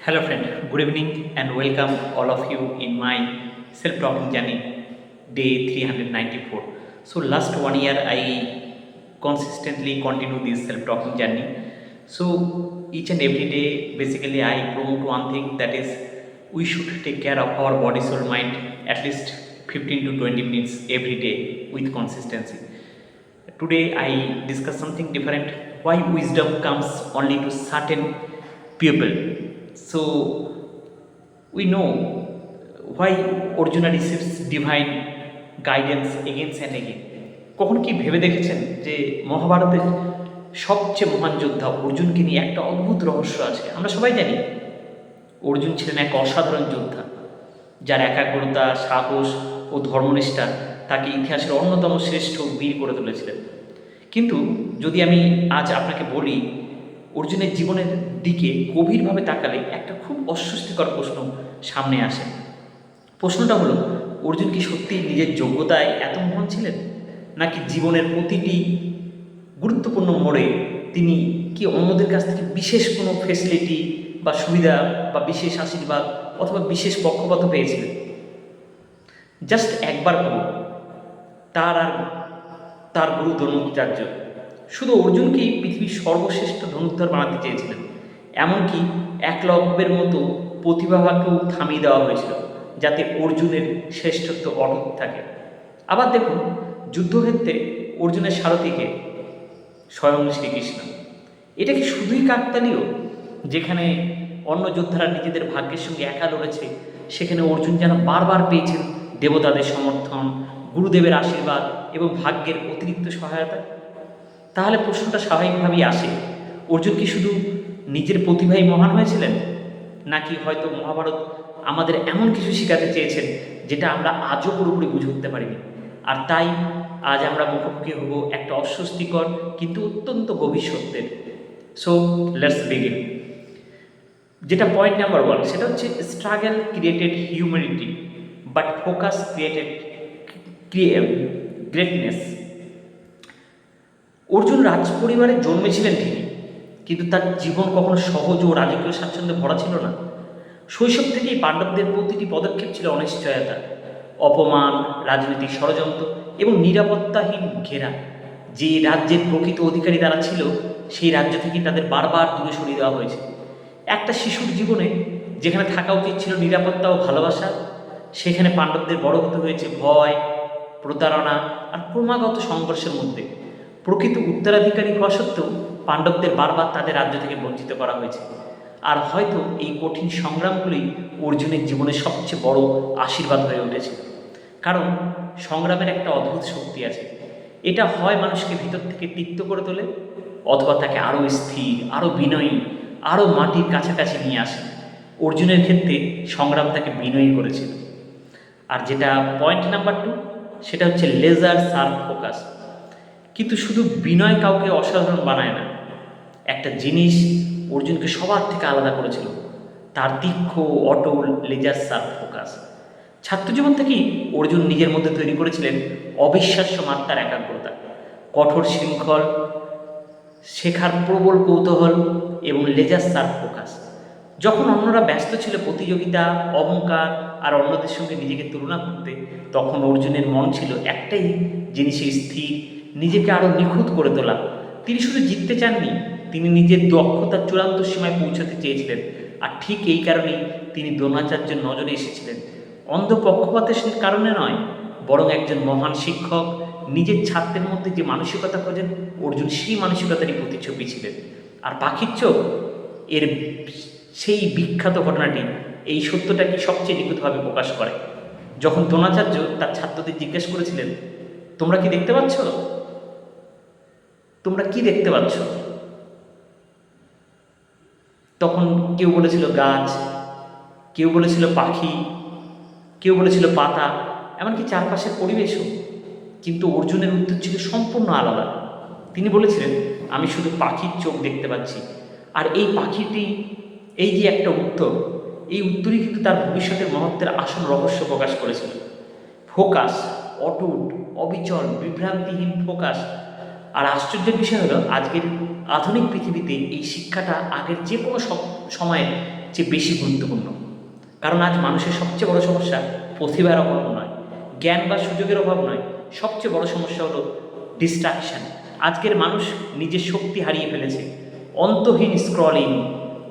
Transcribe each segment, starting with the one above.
Hello, friend. Good evening and welcome all of you in my self-talking journey, day 394. So, last 1 year I consistently continue this self-talking journey. So, each and every day, basically, I promote one thing, that is, we should take care of our body, soul, mind at least 15 to 20 minutes every day with consistency. Today, I discuss something different. Why wisdom comes only to certain people. So we know why Arjuna receives divine guidance against and again. কখন কি ভেবে দেখেছেন যে মহাভারতের সবচেয়ে মহান যোদ্ধা অর্জুনকে নিয়ে একটা অদ্ভুত রহস্য আছে? আমরা সবাই জানি অর্জুন ছিলেন এক অসাধারণ যোদ্ধা, যার একাগ্রতা, সাহস ও ধর্মনিষ্ঠা তাকে ইতিহাসের অন্যতম শ্রেষ্ঠ বীর করে তুলেছিলেন। কিন্তু যদি আমি আজ আপনাকে বলি, অর্জুনের জীবনের দিকে গভীরভাবে তাকালে একটা খুব অস্বস্তিকর প্রশ্ন সামনে আসে। প্রশ্নটা হলো, অর্জুন কি সত্যি নিজের যোগ্যতায় এত মহান ছিলেন, নাকি জীবনের প্রতিটি গুরুত্বপূর্ণ মোড়ে তিনি কি অন্যদের কাছ থেকে বিশেষ কোনো ফেসিলিটি বা সুবিধা বা বিশেষ আশীর্বাদ অথবা বিশেষ পক্ষপাত পেয়েছিলেন? জাস্ট একবার ভাবুন, তার গুরু দ্রোণাচার্য শুধু অর্জুনকেই পৃথিবীর সর্বশ্রেষ্ঠ ধনুর্ধর বানাতে চেয়েছিলেন। এমনকি একলব্যের মতো প্রতিভাকেও থামিয়ে দেওয়া হয়েছিল, যাতে অর্জুনের শ্রেষ্ঠত্ব অটুট থাকে। আবার দেখুন, যুদ্ধক্ষেত্রে অর্জুনের সারথীকে স্বয়ং শ্রীকৃষ্ণ। এটা কি শুধুই কাকতালীয়? যেখানে অন্য যোদ্ধারা নিজেদের ভাগ্যের সঙ্গে একা লড়েছে, সেখানে অর্জুন যেন বারবার পেয়েছেন দেবতাদের সমর্থন, গুরুদেবের আশীর্বাদ এবং ভাগ্যের অতিরিক্ত সহায়তা। তাহলে প্রশ্নটা স্বাভাবিকভাবেই আসে, অর্জুন কি শুধু নিজের প্রতিভাই মহান হয়েছিলেন, নাকি হয়তো মহাভারত আমাদের এমন কিছু শেখাতে চেয়েছেন যেটা আমরা আজও পুরোপুরি বুঝে উঠতে পারিনি? আর তাই আজ আমরা মুখোমুখি হব একটা অস্বস্তিকর কিন্তু অত্যন্ত গভীর সত্যের। So let's begin. যেটা পয়েন্ট নাম্বার 1, সেটা হচ্ছে struggle created humanity but focus created greatness. Arjun রাজ পরিবারে জন্মেছিলেন ঠিকই, কিন্তু তার জীবন কখনো সহজ ও রাজকীয় স্বাচ্ছন্দ্যে ভরা ছিল না। শৈশব থেকেই পাণ্ডবদের প্রতিটি পদক্ষেপ ছিল অনিশ্চয়তা, অপমান, রাজনৈতিক ষড়যন্ত্র এবং নিরাপত্তাহীন ঘেরা। যে রাজ্যের প্রকৃত অধিকারী তারা ছিল, সেই রাজ্য থেকে তাদের বারবার দূরে সরিয়ে দেওয়া হয়েছে। একটা শিশুর জীবনে যেখানে থাকা উচিত ছিল নিরাপত্তা ও ভালোবাসা, সেখানে পাণ্ডবদের বড় হতে হয়েছে ভয়, প্রতারণা আর ক্রমাগত সংঘর্ষের মধ্যে। প্রকৃত উত্তরাধিকারী হওয়া সত্ত্বেও পাণ্ডবদের বারবার তাদের রাজ্য থেকে বঞ্চিত করা হয়েছে। আর হয়তো এই কঠিন সংগ্রামগুলি অর্জুনের জীবনের সবচেয়ে বড় আশীর্বাদ হয়ে উঠেছে। কারণ সংগ্রামের একটা অদ্ভুত শক্তি আছে। এটা হয় মানুষকে ভিতর থেকে তিক্ত করে তোলে, অথবা তাকে আরও স্থির, আরও বিনয়ী, আরও মাটির কাছাকাছি নিয়ে আসে। অর্জুনের ক্ষেত্রে সংগ্রাম তাকে বিনয়ী করেছিল। আর যেটা পয়েন্ট নাম্বার 2, সেটা হচ্ছে লেজার শার্প ফোকাস। কিন্তু শুধু বিনয় কাউকে অসাধারণ বানায় না। একটা জিনিস অর্জুনকে সবার থেকে আলাদা করেছিল, তার তীক্ষ্ণ অটল লেজার শার্প ফোকাস। ছাত্রজীবন থেকেই অর্জুন নিজের মধ্যে তৈরি করেছিলেন অবিশ্বাস্য মাত্রার একাগ্রতা, কঠোর শৃঙ্খল, শেখার প্রবল কৌতূহল এবং লেজার শার্প ফোকাস। যখন অন্যরা ব্যস্ত ছিল প্রতিযোগিতা, অহংকার আর অন্যদের সঙ্গে নিজেকে তুলনা করতে, তখন অর্জুনের মন ছিল একটাই জিনিসে স্থির, নিজেকে আরও নিখুঁত করে তোলা। তিনি শুধু জিততে চাননি, তিনি নিজের দক্ষতার চূড়ান্ত সীমায় পৌঁছাতে চেয়েছিলেন। আর ঠিক এই কারণেই তিনি দ্রোণাচার্যের নজরে এসেছিলেন। অন্ধ পক্ষপাতের কারণে নয়, বরং একজন মহান শিক্ষক নিজের ছাত্রের মধ্যে যে মানসিকতা খোঁজেন, অর্জুন সেই মানসিকতারই প্রতিচ্ছবি ছিলেন। আর পাখির চোখ এর সেই বিখ্যাত ঘটনাটি এই সত্যটাকে সবচেয়ে নিখুঁতভাবে প্রকাশ করে। যখন দ্রোণাচার্য তার ছাত্রদের জিজ্ঞেস করেছিলেন, তোমরা কি দেখতে পাচ্ছ? তোমরা কি দেখতে পাচ্ছ? তখন কেউ বলেছিল গাছ, কেউ বলেছিল পাখি, কেউ বলেছিল পাতা, এমনকি চারপাশের পরিবেশও। কিন্তু অর্জুনের উত্তর ছিল সম্পূর্ণ আলাদা। তিনি বলেছিলেন, আমি শুধু পাখির চোখ দেখতে পাচ্ছি। আর এই পাখিটি, এই যে একটা উত্তর, এই উত্তরই কিন্তু তার ভবিষ্যতের মহত্বের আসল রহস্য প্রকাশ করেছিল। ফোকাস, অটুট, অবিচল, বিভ্রান্তিহীন ফোকাস। আর আশ্চর্যের বিষয় হলো, আজকের আধুনিক পৃথিবীতে এই শিক্ষাটা আগের যে কোনো সময়ের চেয়ে বেশি গুরুত্বপূর্ণ। কারণ আজ মানুষের সবচেয়ে বড় সমস্যা প্রতিভার অভাব নয়, জ্ঞান বা সুযোগের অভাব নয়, সবচেয়ে বড় সমস্যা হলো ডিস্ট্রাকশান। আজকের মানুষ নিজের শক্তি হারিয়ে ফেলেছে। অন্তহীন স্ক্রলিং,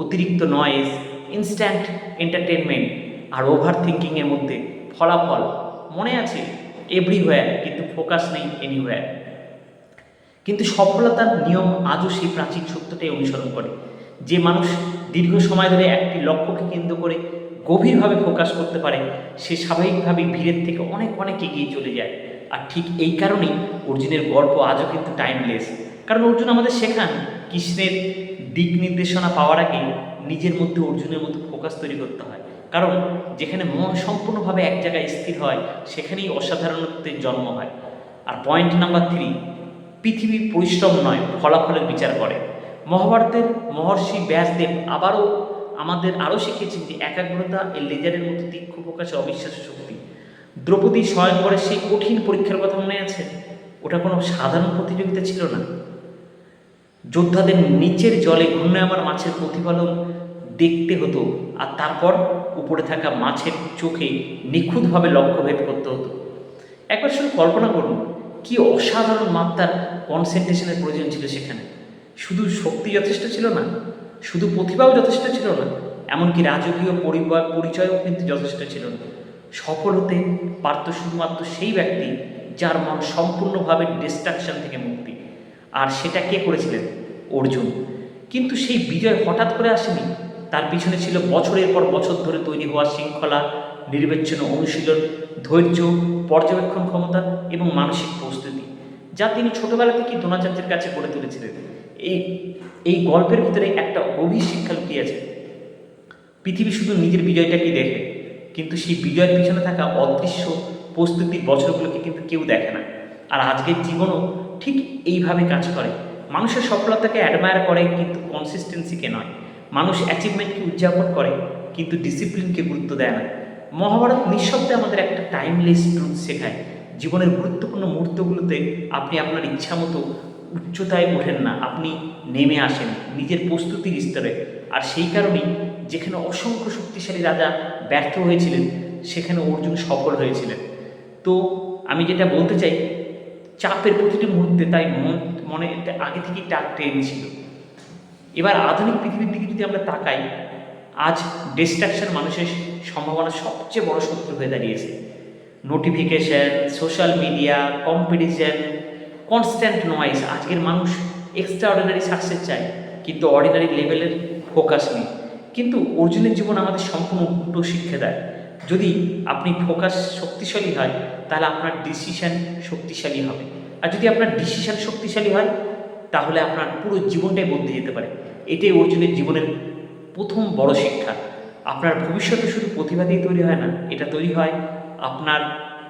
অতিরিক্ত নয়েজ, ইনস্ট্যান্ট এন্টারটেনমেন্ট আর ওভার থিঙ্কিংয়ের মধ্যে ফলাফল মনে আছে এভরিহোয়ার, কিন্তু ফোকাস নেই এনিহোয়ার। কিন্তু সফলতার নিয়ম আজও সেই প্রাচীন সত্যটাই অনুসরণ করে। যে মানুষ দীর্ঘ সময় ধরে একটি লক্ষ্যকে কেন্দ্র করে গভীরভাবে ফোকাস করতে পারে, সে স্বাভাবিকভাবেই ভিড়ের থেকে অনেক অনেক এগিয়ে চলে যায়। আর ঠিক এই কারণেই অর্জুনের গল্প আজও কিন্তু টাইমলেস। কারণ অর্জুন আমাদের শেখান কৃষ্ণের দিক নির্দেশনা পাওয়ার আগে নিজের মধ্যে অর্জুনের মতো ফোকাস তৈরি করতে হয়। কারণ যেখানে মন সম্পূর্ণভাবে এক জায়গায় স্থির হয়, সেখানেই অসাধারণত্বের জন্ম হয়। আর পয়েন্ট নাম্বার 3, পৃথিবী পরিশ্রম নয়, ফলাফলের বিচার করে। মহাভারতের মহর্ষি ব্যাসদেব আমাদের আরও শিখিয়েছেন যে একাগ্রতা এই লেজারের মতো তীক্ষ্ণ প্রকাশের অবিশ্বাস্য শক্তি। দ্রৌপদী স্বয়ংবরের সেই কঠিন পরীক্ষার কথা মনে আছে? ওটা কোনো সাধারণ প্রতিযোগিতা ছিল না। যোদ্ধাদের নিচের জলে ঘূর্ণায়মান মাছের প্রতিফলন দেখতে হতো, আর তারপর উপরে থাকা মাছের চোখে নিখুঁতভাবে লক্ষ্যভেদ করতে হতো। একবার শুধু কল্পনা করুন, কি অসাধারণ মাত্রার কনসেন্ট্রেশনের প্রয়োজন ছিল সেখানে। শুধু শক্তি যথেষ্ট ছিল না, শুধু প্রতিভাও যথেষ্ট ছিল না, এমনকি রাজকীয় পরিচয়ও কিন্তু যথেষ্ট ছিল না। সফল হতে পারত শুধুমাত্র সেই ব্যক্তি যার মন সম্পূর্ণভাবে ডিস্ট্রাকশন থেকে মুক্তি। আর সেটা কে করেছিলেন? অর্জুন। কিন্তু সেই বিজয় হঠাৎ করে আসেনি, তার পিছনে ছিল বছরের পর বছর ধরে তৈরি হওয়া শৃঙ্খলা, নির্বিচ্ছিন্ন অনুশীলন, ধৈর্য, পর্যবেক্ষণ ক্ষমতা এবং মানসিক প্রস্তুতি, যা তিনি ছোটবেলা থেকেই দ্রোণাচার্যের কাছে গড়ে তুলেছিলেন। এই গল্পের ভিতরে একটা গভীর শিক্ষা লুকিয়ে আছে। পৃথিবী শুধু নিজের বিজয়টাকে দেখে, কিন্তু সেই বিজয়ের পিছনে থাকা অদৃশ্য প্রস্তুতির বছরগুলোকে কিন্তু কেউ দেখে না। আর আজকের জীবনও ঠিক এইভাবে কাজ করে। মানুষের সফলতাকে অ্যাডমায়ার করে, কিন্তু কনসিস্টেন্সিকে নয়। মানুষ অ্যাচিভমেন্টকে উদযাপন করে, কিন্তু ডিসিপ্লিনকে গুরুত্ব দেয় না। মহাভারত নিঃশব্দে আমাদের একটা টাইমলেস ট্রুথ শেখায়। জীবনের গুরুত্বপূর্ণ মুহূর্তগুলোতে আপনি আপনার ইচ্ছা মতো উচ্চতায় ওঠেন না, আপনি নেমে আসেন নিজের প্রস্তুতির স্তরে। আর সেই কারণেই যেখানে অসংখ্য শক্তিশালী রাজা ব্যর্থ হয়েছিলেন, সেখানে অর্জুন সফল হয়েছিলেন। তো আমি যেটা বলতে চাই, চাপের প্রতিটি মুহূর্তে তাই মনে আগে থেকেই টাক টেনেছিল। এবার আধুনিক পৃথিবীর দিকে যদি আমরা তাকাই, আজ ডিস্ট্রাকশন মানুষের সম্ভাবনা সবচেয়ে বড় শত্রু হয়ে দাঁড়িয়েছে। Notification, social media, competition, constant noise. আজকের মানুষ এক্সট্রা অর্ডিনারি সাকসেস চায়, কিন্তু অর্ডিনারি লেভেলের ফোকাস নেই। কিন্তু অর্জুনের জীবন আমাদের সম্পূর্ণ উল্টো শিক্ষা দেয়। যদি আপনি ফোকাস শক্তিশালী হয়, তাহলে আপনার ডিসিশান শক্তিশালী হবে। আর যদি আপনার ডিসিশান শক্তিশালী হয়, তাহলে আপনার পুরো জীবনটাই বদলে যেতে পারে। এটাই অর্জুনের জীবনের প্রথম বড় শিক্ষা। আপনার ভবিষ্যতে শুধু প্রতিভা দিয়ে তৈরি হয় না, এটা তৈরি হয় আপনার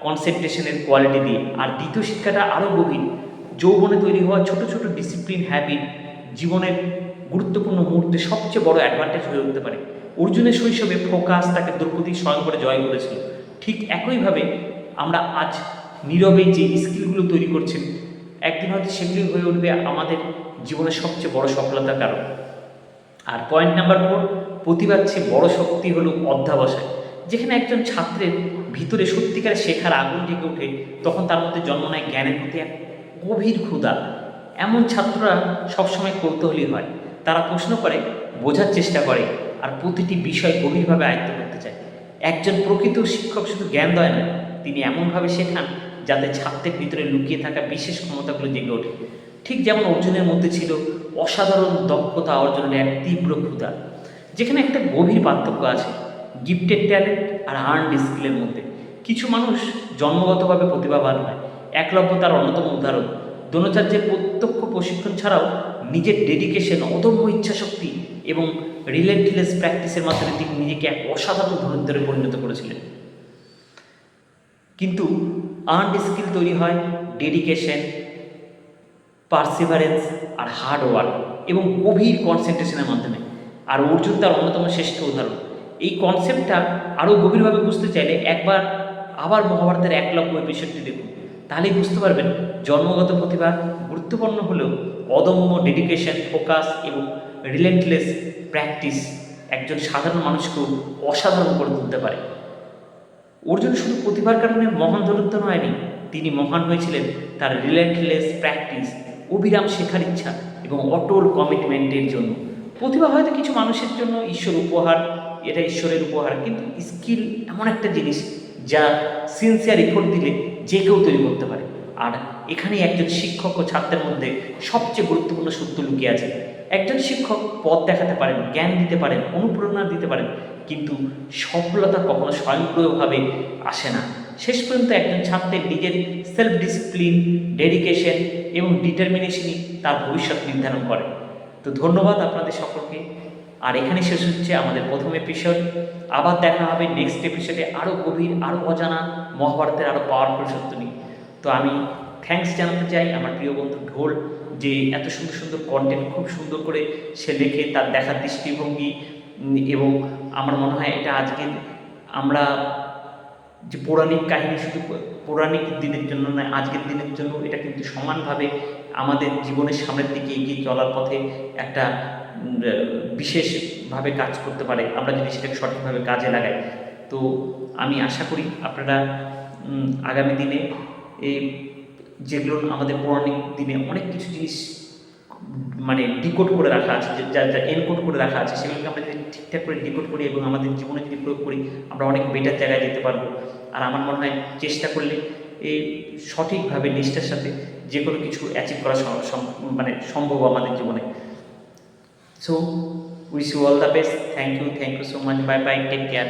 কনসেন্ট্রেশনের কোয়ালিটি দিয়ে। আর দ্বিতীয় শিক্ষাটা আরও গভীর। যৌবনে তৈরি হওয়া ছোট ছোট ডিসিপ্লিন হ্যাবিট জীবনের গুরুত্বপূর্ণ মুহূর্তে সবচেয়ে বড় অ্যাডভান্টেজ হয়ে উঠতে পারে। অর্জুনের শৈশবে ফোকাস তাকে দ্রৌপদী স্বয়ংবরে জয় করেছিল। ঠিক একইভাবে আমরা আজ নীরবে যে স্কিলগুলো তৈরি করছেন, একদিন হয়তো সেগুলি হয়ে উঠবে আমাদের জীবনের সবচেয়ে বড় সফলতার কারণ। আর পয়েন্ট নাম্বার 4, প্রতিভার চেয়ে বড় শক্তি হলো অধ্যাবসায়। যেখানে একজন ছাত্রের ভিতরে সত্যিকারে শেখার আগুন জেগে ওঠে, তখন তার মধ্যে জন্ম নেয় জ্ঞানের প্রতি এক গভীর ক্ষুধা। এমন ছাত্ররা সবসময় কৌতূহলী হয়, তারা প্রশ্ন করে, বোঝার চেষ্টা করে, আর প্রতিটি বিষয় গভীরভাবে আয়ত্ত করতে চায়। একজন প্রকৃত শিক্ষক শুধু জ্ঞান দেয় না, তিনি এমনভাবে শেখান যাতে ছাত্রের ভিতরে লুকিয়ে থাকা বিশেষ ক্ষমতাগুলো জেগে ওঠে। ঠিক যেমন অর্জুনের মধ্যে ছিল অসাধারণ দক্ষতা অর্জনের এক তীব্র ক্ষুধা। যেখানে একটা গভীর পার্থক্য আছে গিফটেড ট্যালেন্ট আর আর্নড স্কিলের মধ্যে। কিছু মানুষ জন্মগতভাবে প্রতিভাবান হয়, একলব্য তার অন্যতম উদাহরণ। দ্রোণাচার্যের প্রত্যক্ষ প্রশিক্ষণ ছাড়াও নিজের ডেডিকেশন, অদম্য ইচ্ছাশক্তি এবং রিলেন্টলেস প্র্যাকটিসের মাধ্যমে তিনি নিজেকে এক অসাধারণ ধনুর্ধরে পরিণত করেছিলেন। কিন্তু আর্নড স্কিল তৈরি হয় ডেডিকেশন, পারসিভারেন্স আর হার্ড ওয়ার্ক এবং গভীর কনসেন্ট্রেশনের মাধ্যমে। আর অর্জুন তার অন্যতম শ্রেষ্ঠ উদাহরণ। এই কনসেপ্টটা আরও গভীরভাবে বুঝতে চাইলে একবার আবার মহাভারতের একলব্য এপিসোডটি দেখুন, তাহলেই বুঝতে পারবেন জন্মগত প্রতিভা গুরুত্বপূর্ণ হলেও অদম্য ডেডিকেশন, ফোকাস এবং রিলেন্টলেস প্র্যাকটিস একজন সাধারণ মানুষকেও অসাধারণ করে তুলতে পারে। অর্জুন শুধু প্রতিভার কারণে মহান ধনুর্ধর হয়নি, তিনি মহান হয়েছিলেন তার রিলেন্টলেস প্র্যাকটিস, অবিরাম শেখার ইচ্ছা এবং অটল কমিটমেন্টের জন্য। প্রতিভা হয়তো কিছু মানুষের জন্য ঈশ্বর উপহার, এটা ঈশ্বরের উপহার, কিন্তু স্কিল এমন একটা জিনিস যা সিনসিয়ার এফোর্ট দিলে যে কেউ তৈরি করতে পারে। আর এখানেই একজন শিক্ষক ও ছাত্রের মধ্যে সবচেয়ে গুরুত্বপূর্ণ সূত্র লুকিয়ে আছে। একজন শিক্ষক পথ দেখাতে পারেন, জ্ঞান দিতে পারেন, অনুপ্রেরণা দিতে পারেন, কিন্তু সফলতা কখনো স্বয়ংক্রিয়ভাবে আসে না। শেষ পর্যন্ত একজন ছাত্রের নিজের সেলফ ডিসিপ্লিন, ডেডিকেশন এবং ডিটারমিনেশনই তার ভবিষ্যৎ নির্ধারণ করে। তো ধন্যবাদ আপনাদের সকলকে। আর এখানে শেষ হচ্ছে আমাদের প্রথম এপিসোড। আবার দেখা হবে নেক্সট এপিসোডে আরও গভীর, আরও অজানা মহাভারতের আরও পাওয়ারফুল সত্য নিয়ে। তো আমি থ্যাঙ্কস জানাতে চাই আমার প্রিয় বন্ধু ঢোল, যে এত সুন্দর সুন্দর কন্টেন্ট খুব সুন্দর করে সে লেখে, তার দেখার দৃষ্টিভঙ্গি, এবং আমার মনে হয় এটা আজকে আমরা যে পৌরাণিক কাহিনী শুধু পৌরাণিক দিনের জন্য নয়, আজকের দিনের জন্য এটা কিন্তু সমানভাবে আমাদের জীবনের সামনের দিকে এগিয়ে চলার পথে একটা বিশেষভাবে কাজ করতে পারে আমরা যদি সেটাকে সঠিকভাবে কাজে লাগাই। তো আমি আশা করি আপনারা আগামী দিনে এই যেগুলো আমাদের পৌরাণিক দিনে অনেক কিছু জিনিস মানে ডিকোড করে রাখা আছে, যা যা এনকোড করে রাখা আছে, সেগুলোকে আমরা যদি ঠিকঠাক করে ডিকোড করি এবং আমাদের জীবনে যদি প্রয়োগ করি, আমরা অনেক বেটার জায়গায় যেতে পারবো। আর আমার মনে হয় চেষ্টা করলে এই সঠিকভাবে নিষ্ঠার সাথে যে কোনো কিছু অ্যাচিভ করা মানে সম্ভব আমাদের জীবনে। So wish you all the best. Thank you so much. Bye bye, take care.